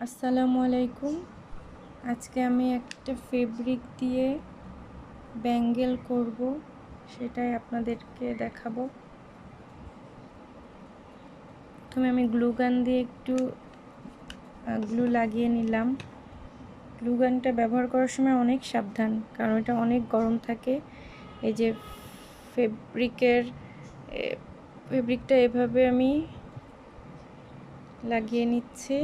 আসসালামু আলাইকুম। আজকে আমি একটা ফেব্রিক দিয়ে ব্যাঙ্গেল করব, সেটাই আপনাদেরকে দেখাবো। প্রথমে আমি গ্লু গান দিয়ে একটু গ্লু লাগিয়ে নিলাম। গ্লু গানটা ব্যবহার করার সময় অনেক সাবধান, কারণ এটা অনেক গরম থাকে। এই যে ফেব্রিকটা এভাবে আমি লাগিয়ে নিচ্ছি।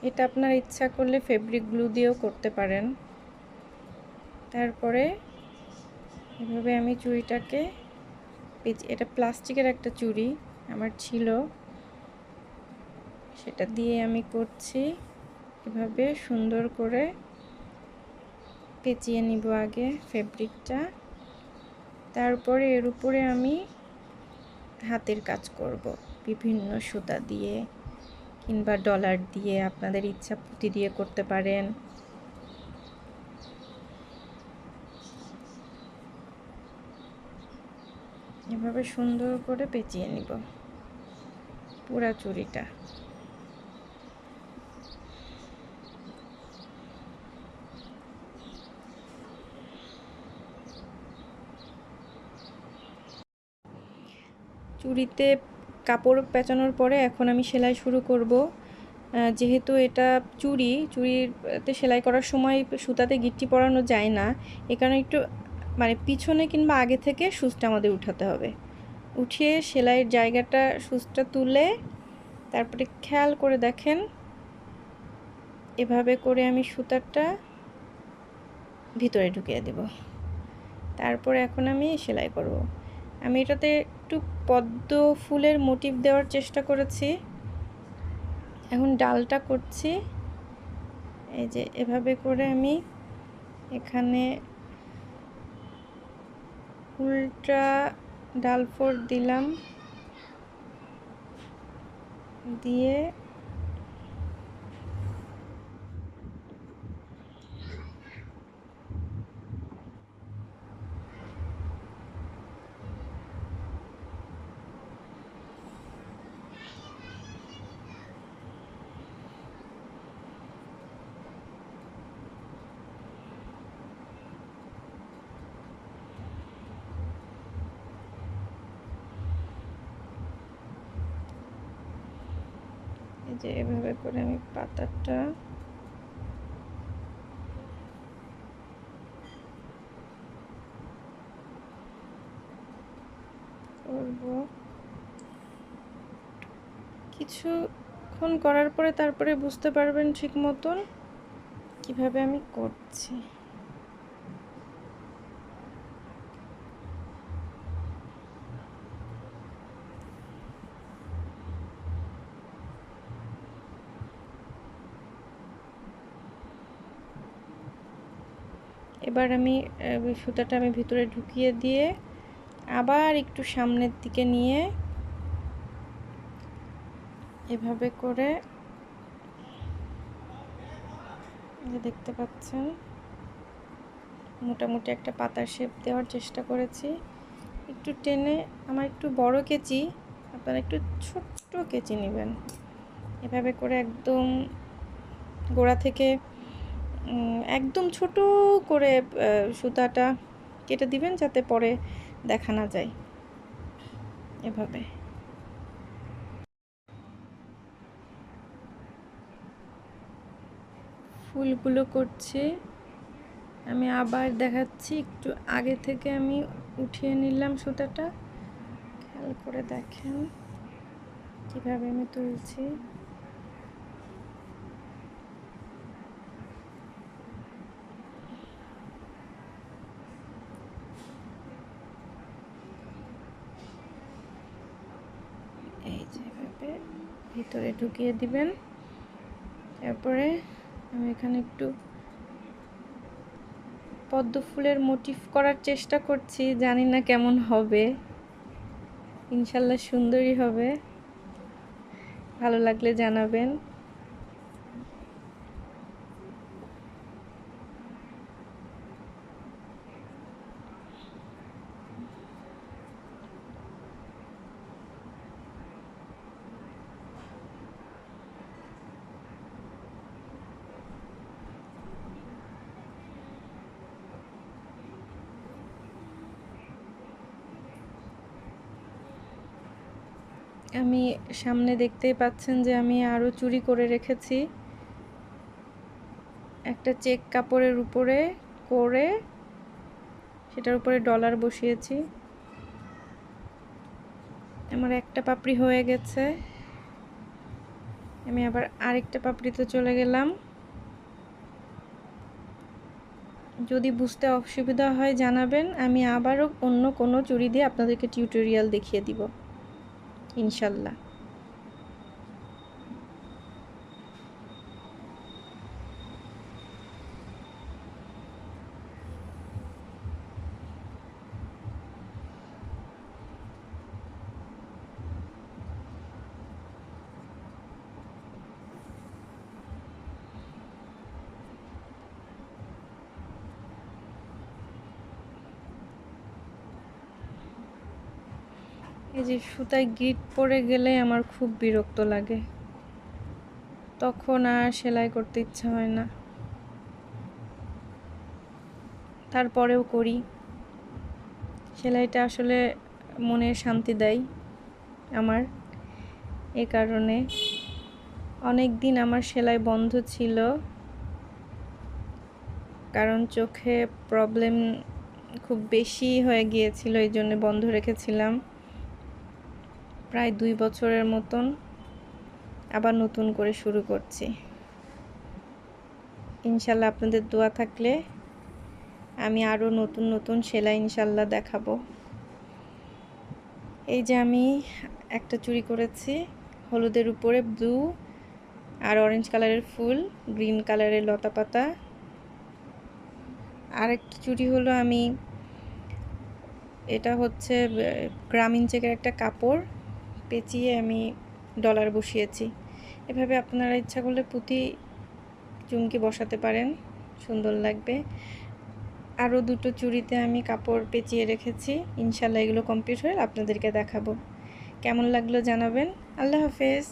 এটা আপনার ইচ্ছা করলে ফেব্রিক গ্লু দিয়েও করতে পারেন। তারপরে এভাবে আমি চুড়িটাকে, এটা প্লাস্টিকের একটা চুড়ি আমার ছিল, সেটা দিয়ে আমি করছি। এভাবে সুন্দর করে পেঁচিয়ে নিব আগে ফেব্রিকটা, তারপরে এর উপরে আমি হাতের কাজ করব বিভিন্ন সুতা দিয়ে কিংবা ডলার দিয়ে, আপনাদের ইচ্ছা পুঁতি দিয়ে করতে পারেন। এভাবে সুন্দর করে পেঁচিয়ে নিব পুরা চুড়িটা। চুড়িতে কাপড় পেঁচানোর পরে এখন আমি সেলাই শুরু করব। যেহেতু এটা চুড়িতে সেলাই করার সময় সুতাতে গিট্টি পরানো যায় না, এ কারণে একটু পিছনে কিংবা আগে থেকে সুচটা আমাদের উঠাতে হবে। উঠিয়ে সেলাইয়ের জায়গাটা সুচটা তুলে তারপরে খেয়াল করে দেখেন, এভাবে করে আমি সুতাটা ভিতরে ঢুকিয়ে দেব। তারপরে এখন আমি সেলাই করব। আমি এটাতে একটু পদ্ম ফুলের মোটিভ দেওয়ার চেষ্টা করেছি। এখন ডালটা করছি। এই যে এভাবে করে আমি এখানে উল্টা ডাল ফোর দিলাম, দিয়ে এই যে এভাবে করে আমি পাতাটা করব। কিছুক্ষণ করার পরে তারপরে বুঝতে পারবেন ঠিক মতন কিভাবে আমি করছি। এবার আমি সুতাটা আমি ভিতরে ঢুকিয়ে দিয়ে আবার একটু সামনের দিকে নিয়ে এভাবে করে, দেখতে পাচ্ছেন মোটামুটি একটা পাতার শেপ দেওয়ার চেষ্টা করেছি। একটু টেনে, আমার একটু বড় কেচি, আপনারা একটু ছোট্ট কেচি নেবেন। এভাবে করে একদম গোড়া থেকে একদম ছোট করে সুতাটা কেটে দিবেন, যাতে পরে দেখা না যায়। এভাবে ফুলগুলো করছি। আমি আবার দেখাচ্ছি, একটু আগে থেকে আমি উঠিয়ে নিলাম সুতাটা, খেয়াল করে দেখেন কিভাবে আমি তুলছি। এই যেভাবে ভিতরে ঢুকিয়ে দিবেন। তারপরে আমি এখানে একটু পদ্ম ফুলের মোটিভ করার চেষ্টা করছি, জানি না কেমন হবে, ইনশাল্লাহ সুন্দরই হবে। ভালো লাগলে জানাবেন। আমি সামনে দেখতেই পাচ্ছেন যে আমি আরও চুড়ি করে রেখেছি। একটা চেক কাপড়ের উপরে করে সেটার উপরে ডলার বসিয়েছি। আমার একটা পাপড়ি হয়ে গেছে, আমি আবার আরেকটা পাপড়িতে চলে গেলাম। যদি বুঝতে অসুবিধা হয় জানাবেন, আমি আবারও অন্য কোনো চুড়ি দিয়ে আপনাদেরকে টিউটোরিয়াল দেখিয়ে দিব ইনশাল্লাহ। এই যে সুতায় গিট পড়ে গেলে আমার খুব বিরক্ত লাগে, তখন আর সেলাই করতে ইচ্ছা হয় না, তারপরেও করি। সেলাইটা আসলে মনে শান্তি দেয় আমার। এ কারণে অনেক দিন আমার সেলাই বন্ধ ছিল, কারণ চোখে প্রবলেম খুব বেশি হয়ে গিয়েছিল, এই জন্য বন্ধ রেখেছিলাম প্রায় 2 বছরের মতন। আবার নতুন করে শুরু করছি ইনশাল্লাহ। আপনাদের দোয়া থাকলে আমি আরও নতুন নতুন সেলাই ইনশাল্লাহ দেখাবো। এই যে আমি একটা চুড়ি করেছি হলুদের উপরে ব্লু আর অরেঞ্জ কালারের ফুল, গ্রিন কালারের লতা পাতা। আরেকটা চুড়ি হলো এটা হচ্ছে গ্রামীণ চেকের একটা কাপড় পেঁচিয়ে আমি ডলার বসিয়েছি। এভাবে আপনারা ইচ্ছা করলে পুঁতি চুমকি বসাতে পারেন, সুন্দর লাগবে। আরও দুটো চুড়িতে আমি কাপড় পেঁচিয়ে রেখেছি, ইনশাল্লাহ এগুলো কমপ্লিট হয়ে আপনাদেরকে দেখাবো। কেমন লাগলো জানাবেন। আল্লাহ হাফেজ।